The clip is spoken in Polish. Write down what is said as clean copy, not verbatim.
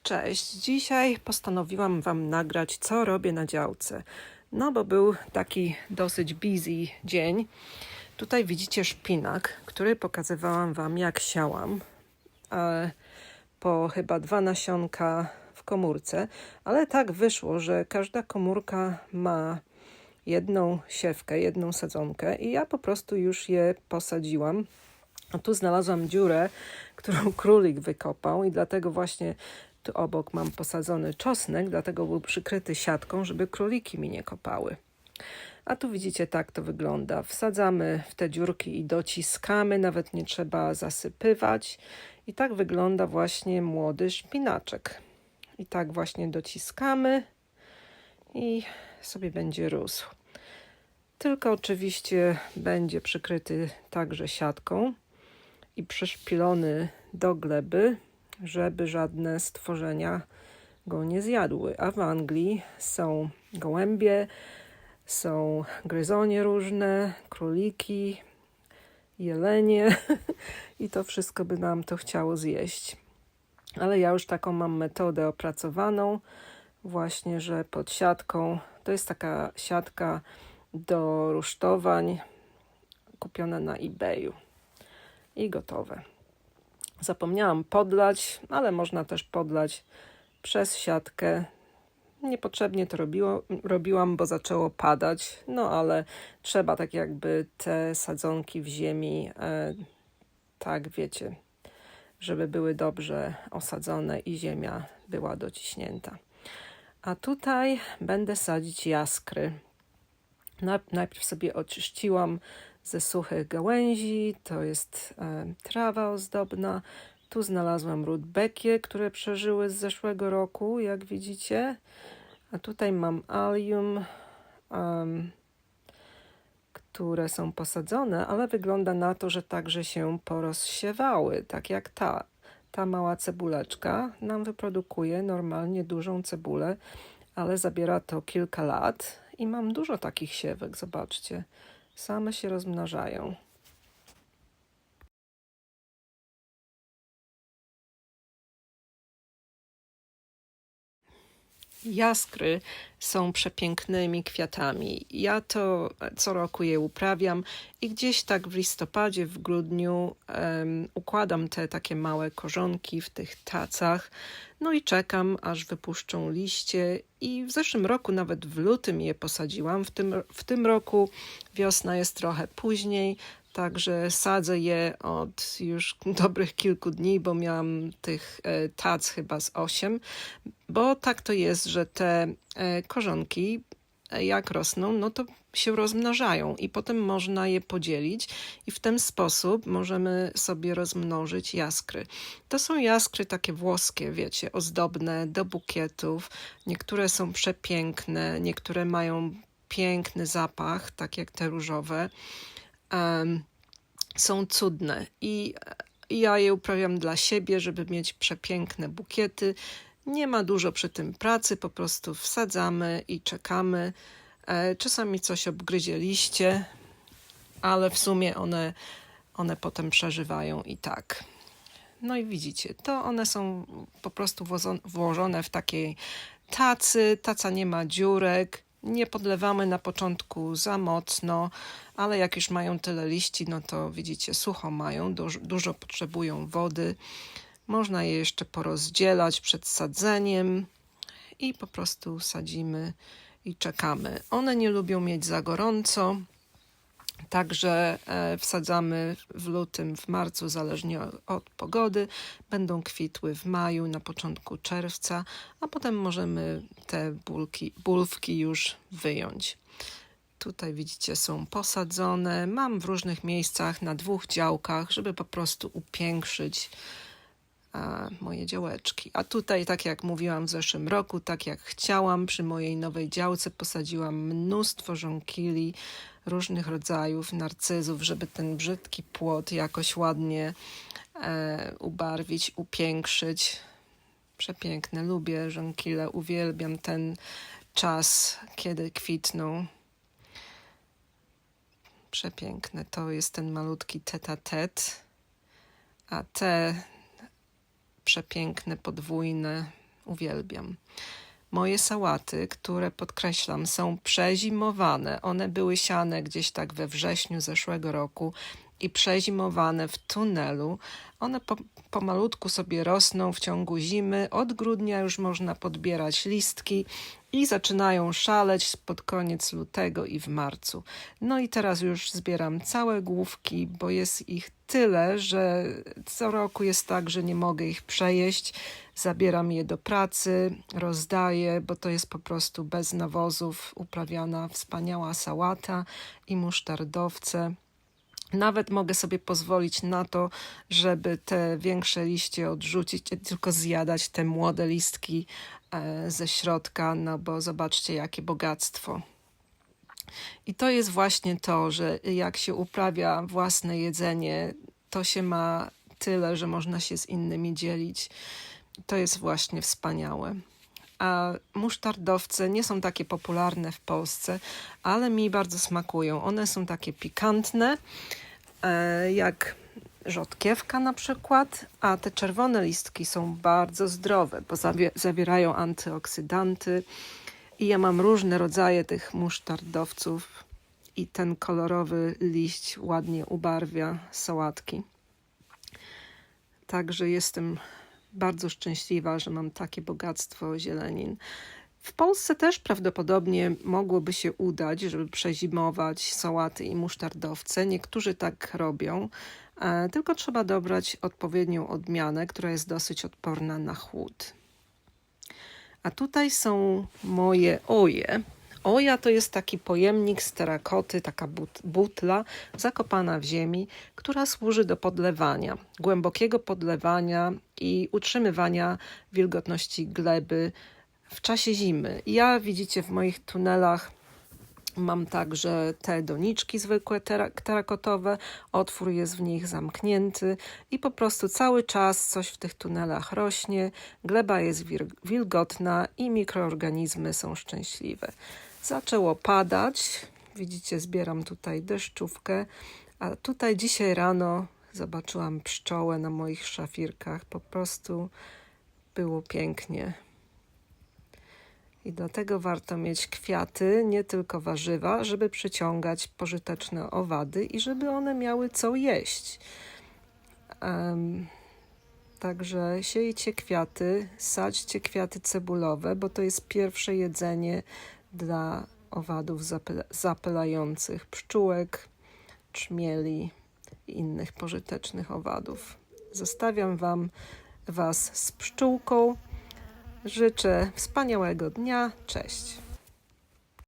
Cześć, dzisiaj postanowiłam Wam nagrać, co robię na działce. No bo był taki dosyć busy dzień. Tutaj widzicie szpinak, który pokazywałam Wam, jak siałam. Po chyba 2 nasionka w komórce, ale tak wyszło, że każda komórka ma jedną siewkę, jedną sadzonkę i ja po prostu już je posadziłam. A tu znalazłam dziurę, którą królik wykopał i dlatego właśnie tu obok mam posadzony czosnek, dlatego był przykryty siatką, żeby króliki mi nie kopały. A tu widzicie, tak to wygląda. Wsadzamy w te dziurki i dociskamy, nawet nie trzeba zasypywać. I tak wygląda właśnie młody szpinaczek. I tak właśnie dociskamy i sobie będzie rósł. Tylko oczywiście będzie przykryty także siatką i przyszpilony do gleby, żeby żadne stworzenia go nie zjadły. A w Anglii są gołębie, są gryzonie różne, króliki, jelenie i to wszystko by nam to chciało zjeść. Ale ja już taką mam metodę opracowaną, właśnie, że pod siatką, to jest taka siatka do rusztowań kupiona na eBayu i gotowe. Zapomniałam podlać, ale można też podlać przez siatkę. Niepotrzebnie to robiłam, bo zaczęło padać, no ale trzeba tak jakby te sadzonki w ziemi, tak wiecie, żeby były dobrze osadzone i ziemia była dociśnięta. A tutaj będę sadzić jaskry. Najpierw sobie oczyściłam ze suchych gałęzi, to jest trawa ozdobna. Tu znalazłam rudbeckie, które przeżyły z zeszłego roku, jak widzicie. A tutaj mam allium, które są posadzone, ale wygląda na to, że także się porozsiewały, tak jak ta mała cebuleczka nam wyprodukuje normalnie dużą cebulę, ale zabiera to kilka lat i mam dużo takich siewek, zobaczcie, same się rozmnażają. Jaskry są przepięknymi kwiatami. Ja to co roku je uprawiam i gdzieś tak w listopadzie, w grudniu układam te takie małe korzonki w tych tacach. No i czekam, aż wypuszczą liście i w zeszłym roku, nawet w lutym je posadziłam. W tym roku wiosna jest trochę później, także sadzę je od już dobrych kilku dni, bo miałam tych tac chyba z 8, bo tak to jest, że te korzonki jak rosną, no to się rozmnażają i potem można je podzielić i w ten sposób możemy sobie rozmnożyć jaskry. To są jaskry takie włoskie, wiecie, ozdobne do bukietów. Niektóre są przepiękne, niektóre mają piękny zapach, tak jak te różowe. Są cudne i ja je uprawiam dla siebie, żeby mieć przepiękne bukiety. Nie ma dużo przy tym pracy, po prostu wsadzamy i czekamy. Czasami coś obgryzie liście, ale w sumie one potem przeżywają i tak. No i widzicie, to one są po prostu włożone w takiej tacy. Taca nie ma dziurek, nie podlewamy na początku za mocno, ale jak już mają tyle liści, no to widzicie, sucho mają, dużo potrzebują wody. Można je jeszcze porozdzielać przed sadzeniem i po prostu sadzimy i czekamy. One nie lubią mieć za gorąco, także wsadzamy w lutym, w marcu, zależnie od pogody. Będą kwitły w maju, na początku czerwca, a potem możemy te bulwki już wyjąć. Tutaj widzicie, są posadzone. Mam w różnych miejscach na 2 działkach, żeby po prostu upiększyć moje działeczki. A tutaj, tak jak mówiłam w zeszłym roku, tak jak chciałam, przy mojej nowej działce posadziłam mnóstwo żonkili różnych rodzajów, narcyzów, żeby ten brzydki płot jakoś ładnie ubarwić, upiększyć. Przepiękne, lubię żonkile, uwielbiam ten czas, kiedy kwitną. Przepiękne, to jest ten malutki tete-a-tete, a te przepiękne, podwójne, uwielbiam. Moje sałaty, które podkreślam, są przezimowane. One były siane gdzieś tak we wrześniu zeszłego roku i przezimowane w tunelu. One pomalutku sobie rosną w ciągu zimy. Od grudnia już można podbierać listki i zaczynają szaleć pod koniec lutego i w marcu. No i teraz już zbieram całe główki, bo jest ich tyle, że co roku jest tak, że nie mogę ich przejeść. Zabieram je do pracy, rozdaję, bo to jest po prostu bez nawozów uprawiana wspaniała sałata i musztardowce. Nawet mogę sobie pozwolić na to, żeby te większe liście odrzucić i tylko zjadać te młode listki ze środka, no bo zobaczcie, jakie bogactwo. I to jest właśnie to, że jak się uprawia własne jedzenie, to się ma tyle, że można się z innymi dzielić. To jest właśnie wspaniałe. A musztardowce nie są takie popularne w Polsce, ale mi bardzo smakują. One są takie pikantne, jak rzodkiewka na przykład, a te czerwone listki są bardzo zdrowe, bo zawierają antyoksydanty i ja mam różne rodzaje tych musztardowców i ten kolorowy liść ładnie ubarwia sałatki. Także jestem bardzo szczęśliwa, że mam takie bogactwo zielenin. W Polsce też prawdopodobnie mogłoby się udać, żeby przezimować sałaty i musztardowce. Niektórzy tak robią, tylko trzeba dobrać odpowiednią odmianę, która jest dosyć odporna na chłód. A tutaj są moje oje. Oja to jest taki pojemnik z terakoty, taka butla zakopana w ziemi, która służy do podlewania, głębokiego podlewania i utrzymywania wilgotności gleby w czasie zimy. Ja, widzicie, w moich tunelach mam także te doniczki zwykłe, terakotowe, otwór jest w nich zamknięty i po prostu cały czas coś w tych tunelach rośnie, gleba jest wilgotna i mikroorganizmy są szczęśliwe. Zaczęło padać, widzicie, zbieram tutaj deszczówkę, a tutaj dzisiaj rano zobaczyłam pszczołę na moich szafirkach, po prostu było pięknie. I dlatego warto mieć kwiaty, nie tylko warzywa, żeby przyciągać pożyteczne owady i żeby one miały co jeść. Także siejcie kwiaty, sadźcie kwiaty cebulowe, bo to jest pierwsze jedzenie dla owadów zapylających, pszczółek, trzmieli i innych pożytecznych owadów. Zostawiam Was z pszczółką. Życzę wspaniałego dnia. Cześć.